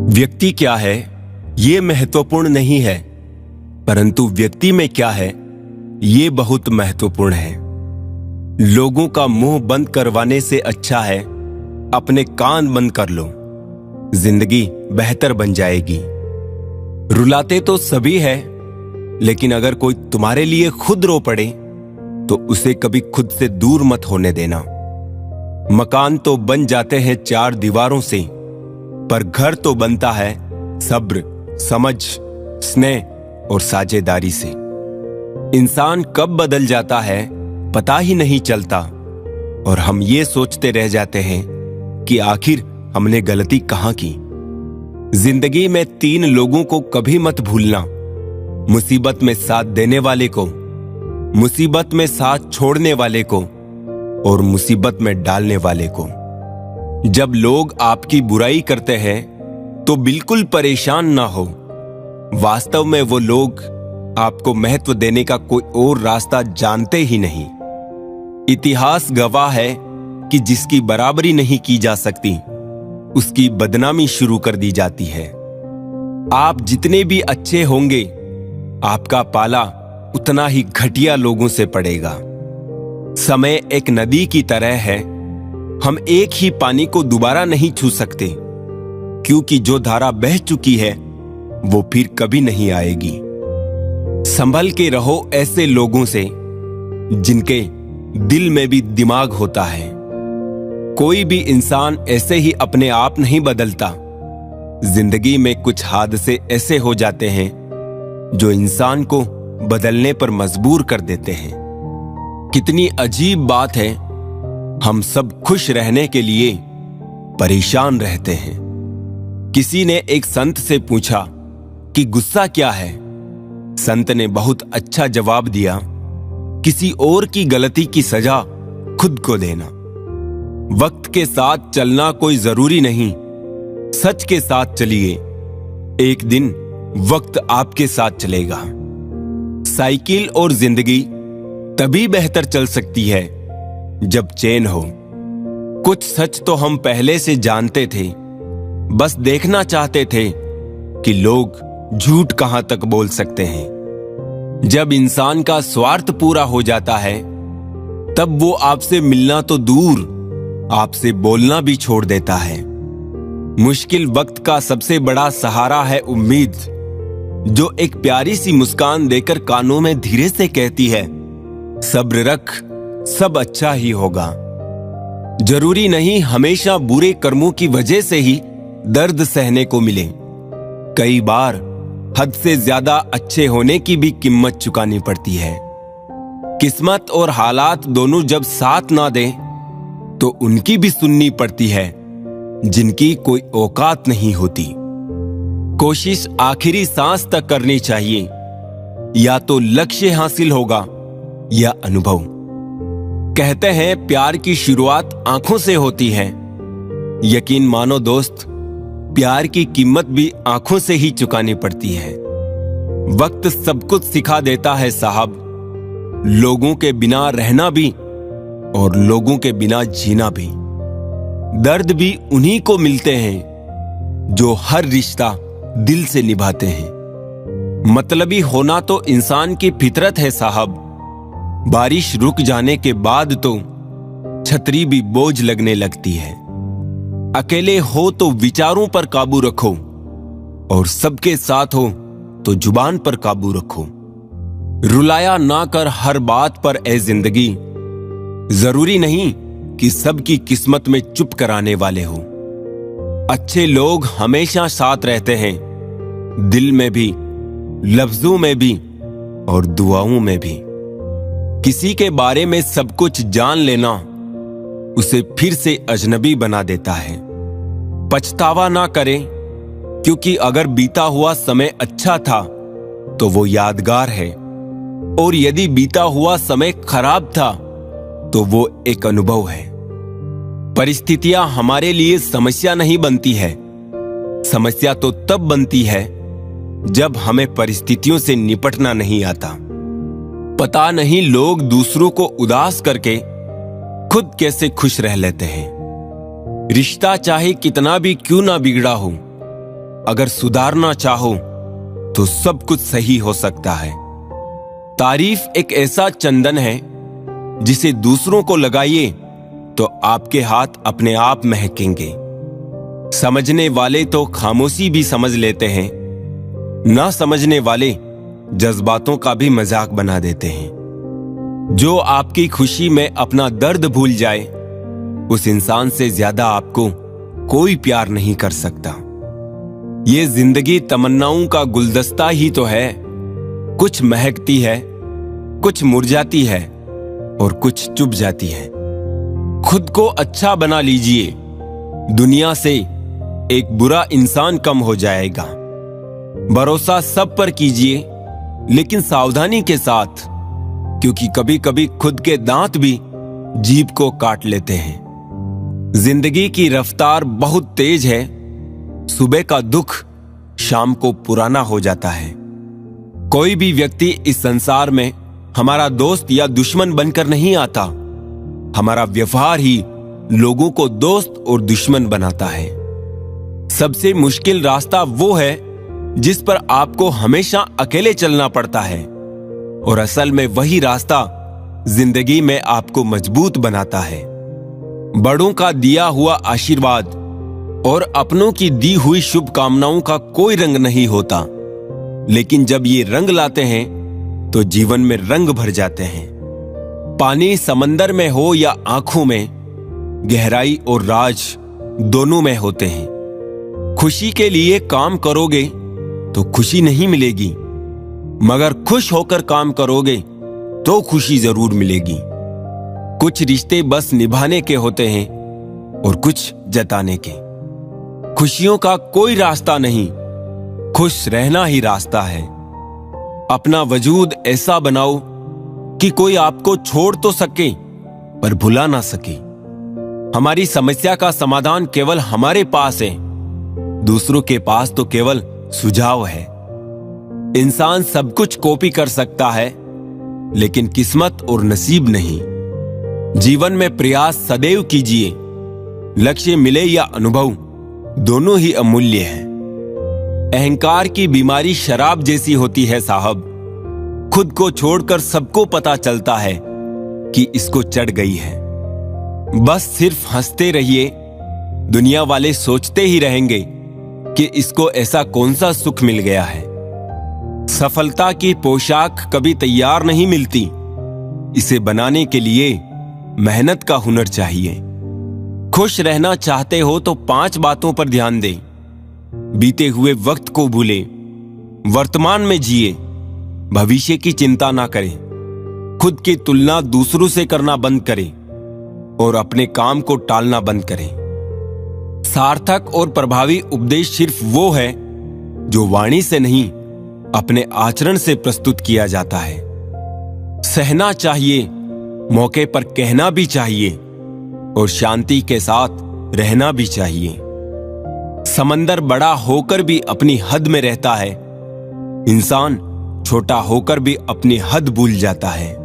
व्यक्ति क्या है ये महत्वपूर्ण नहीं है, परंतु व्यक्ति में क्या है ये बहुत महत्वपूर्ण है। लोगों का मुंह बंद करवाने से अच्छा है अपने कान बंद कर लो, जिंदगी बेहतर बन जाएगी। रुलाते तो सभी है, लेकिन अगर कोई तुम्हारे लिए खुद रो पड़े तो उसे कभी खुद से दूर मत होने देना। मकान तो बन जाते हैं चार दीवारों से, पर घर तो बनता है सब्र, समझ, स्नेह और साझेदारी से। इंसान कब बदल जाता है पता ही नहीं चलता, और हम ये सोचते रह जाते हैं कि आखिर हमने गलती कहां की। जिंदगी में तीन लोगों को कभी मत भूलना: मुसीबत में साथ देने वाले को, मुसीबत में साथ छोड़ने वाले को और मुसीबत में डालने वाले को। जब लोग आपकी बुराई करते हैं तो बिल्कुल परेशान ना हो। वास्तव में वो लोग आपको महत्व देने का कोई और रास्ता जानते ही नहीं। इतिहास गवाह है कि जिसकी बराबरी नहीं की जा सकती उसकी बदनामी शुरू कर दी जाती है। आप जितने भी अच्छे होंगे, आपका पाला उतना ही घटिया लोगों से पड़ेगा। समय एक नदी की तरह है, हम एक ही पानी को दोबारा नहीं छू सकते, क्योंकि जो धारा बह चुकी है वो फिर कभी नहीं आएगी। संभल के रहो ऐसे लोगों से जिनके दिल में भी दिमाग होता है। कोई भी इंसान ऐसे ही अपने आप नहीं बदलता। जिंदगी में कुछ हादसे ऐसे हो जाते हैं जो इंसान को बदलने पर मजबूर कर देते हैं। कितनी अजीब बात है, हम सब खुश रहने के लिए परेशान रहते हैं। किसी ने एक संत से पूछा कि गुस्सा क्या है। संत ने बहुत अच्छा जवाब दिया: किसी और की गलती की सजा खुद को देना। वक्त के साथ चलना कोई जरूरी नहीं, सच के साथ चलिए, एक दिन वक्त आपके साथ चलेगा। साइकिल और जिंदगी तभी बेहतर चल सकती है जब चैन हो। कुछ सच तो हम पहले से जानते थे, बस देखना चाहते थे कि लोग झूठ कहां तक बोल सकते हैं। जब इंसान का स्वार्थ पूरा हो जाता है तब वो आपसे मिलना तो दूर, आपसे बोलना भी छोड़ देता है। मुश्किल वक्त का सबसे बड़ा सहारा है उम्मीद, जो एक प्यारी सी मुस्कान देकर कानों में धीरे से कहती है: सब्र रख, सब अच्छा ही होगा। जरूरी नहीं हमेशा बुरे कर्मों की वजह से ही दर्द सहने को मिले। कई बार हद से ज्यादा अच्छे होने की भी कीमत चुकानी पड़ती है। किस्मत और हालात दोनों जब साथ ना दें तो उनकी भी सुननी पड़ती है जिनकी कोई औकात नहीं होती। कोशिश आखिरी सांस तक करनी चाहिए, या तो लक्ष्य हासिल होगा या अनुभव। कहते हैं प्यार की शुरुआत आंखों से होती है। यकीन मानो दोस्त, प्यार की कीमत भी आंखों से ही चुकानी पड़ती है। वक्त सब कुछ सिखा देता है साहब, लोगों के बिना रहना भी और लोगों के बिना जीना भी। दर्द भी उन्हीं को मिलते हैं जो हर रिश्ता दिल से निभाते हैं। मतलबी होना तो इंसान की फितरत है साहब। बारिश रुक जाने के बाद तो छतरी भी बोझ लगने लगती है। अकेले हो तो विचारों पर काबू रखो, और सबके साथ हो तो जुबान पर काबू रखो। रुलाया ना कर हर बात पर ए जिंदगी। जरूरी नहीं कि सबकी किस्मत में चुप कराने वाले हो। अच्छे लोग हमेशा साथ रहते हैं, दिल में भी, लफ्जों में भी और दुआओं में भी। किसी के बारे में सब कुछ जान लेना उसे फिर से अजनबी बना देता है। पछतावा ना करें, क्योंकि अगर बीता हुआ समय अच्छा था तो वो यादगार है, और यदि बीता हुआ समय खराब था तो वो एक अनुभव है। परिस्थितियां हमारे लिए समस्या नहीं बनती है, समस्या तो तब बनती है जब हमें परिस्थितियों से निपटना नहीं आता। पता नहीं लोग दूसरों को उदास करके खुद कैसे खुश रह लेते हैं। रिश्ता चाहे कितना भी क्यों ना बिगड़ा हो, अगर सुधारना चाहो तो सब कुछ सही हो सकता है। तारीफ एक ऐसा चंदन है जिसे दूसरों को लगाइए तो आपके हाथ अपने आप महकेंगे। समझने वाले तो खामोशी भी समझ लेते हैं, ना समझने वाले जज्बातों का भी मजाक बना देते हैं। जो आपकी खुशी में अपना दर्द भूल जाए, उस इंसान से ज्यादा आपको कोई प्यार नहीं कर सकता। ये जिंदगी तमन्नाओं का गुलदस्ता ही तो है। कुछ महकती है, कुछ मुरझाती है और कुछ चुप जाती है। खुद को अच्छा बना लीजिए, दुनिया से एक बुरा इंसान कम हो जाएगा। भरोसा सब पर कीजिए, लेकिन सावधानी के साथ, क्योंकि कभी कभी खुद के दांत भी जीभ को काट लेते हैं। जिंदगी की रफ्तार बहुत तेज है। सुबह का दुख शाम को पुराना हो जाता है। कोई भी व्यक्ति इस संसार में हमारा दोस्त या दुश्मन बनकर नहीं आता। हमारा व्यवहार ही लोगों को दोस्त और दुश्मन बनाता है। सबसे मुश्किल रास्ता वो है जिस पर आपको हमेशा अकेले चलना पड़ता है, और असल में वही रास्ता जिंदगी में आपको मजबूत बनाता है। बड़ों का दिया हुआ आशीर्वाद और अपनों की दी हुई शुभकामनाओं का कोई रंग नहीं होता, लेकिन जब ये रंग लाते हैं तो जीवन में रंग भर जाते हैं। पानी समंदर में हो या आंखों में, गहराई और राज दोनों में होते हैं। खुशी के लिए काम करोगे तो खुशी नहीं मिलेगी, मगर खुश होकर काम करोगे तो खुशी जरूर मिलेगी। कुछ रिश्ते बस निभाने के होते हैं और कुछ जताने के। खुशियों का कोई रास्ता नहीं, खुश रहना ही रास्ता है। अपना वजूद ऐसा बनाओ कि कोई आपको छोड़ तो सके पर भुला ना सके। हमारी समस्या का समाधान केवल हमारे पास है, दूसरों के पास तो केवल सुझाव है। इंसान सब कुछ कॉपी कर सकता है, लेकिन किस्मत और नसीब नहीं। जीवन में प्रयास सदैव कीजिए, लक्ष्य मिले या अनुभव, दोनों ही अमूल्य हैं। अहंकार की बीमारी शराब जैसी होती है साहब। खुद को छोड़कर सबको पता चलता है कि इसको चढ़ गई है। बस सिर्फ हंसते रहिए, दुनिया वाले सोचते ही रहेंगे कि इसको ऐसा कौन सा सुख मिल गया है। सफलता की पोशाक कभी तैयार नहीं मिलती, इसे बनाने के लिए मेहनत का हुनर चाहिए। खुश रहना चाहते हो तो 5 बातों पर ध्यान दें। बीते हुए वक्त को भूलें, वर्तमान में जिए, भविष्य की चिंता ना करें, खुद की तुलना दूसरों से करना बंद करें और अपने काम को टालना बंद करें। सार्थक और प्रभावी उपदेश सिर्फ वो है जो वाणी से नहीं, अपने आचरण से प्रस्तुत किया जाता है। सहना चाहिए, मौके पर कहना भी चाहिए और शांति के साथ रहना भी चाहिए। समंदर बड़ा होकर भी अपनी हद में रहता है, इंसान छोटा होकर भी अपनी हद भूल जाता है।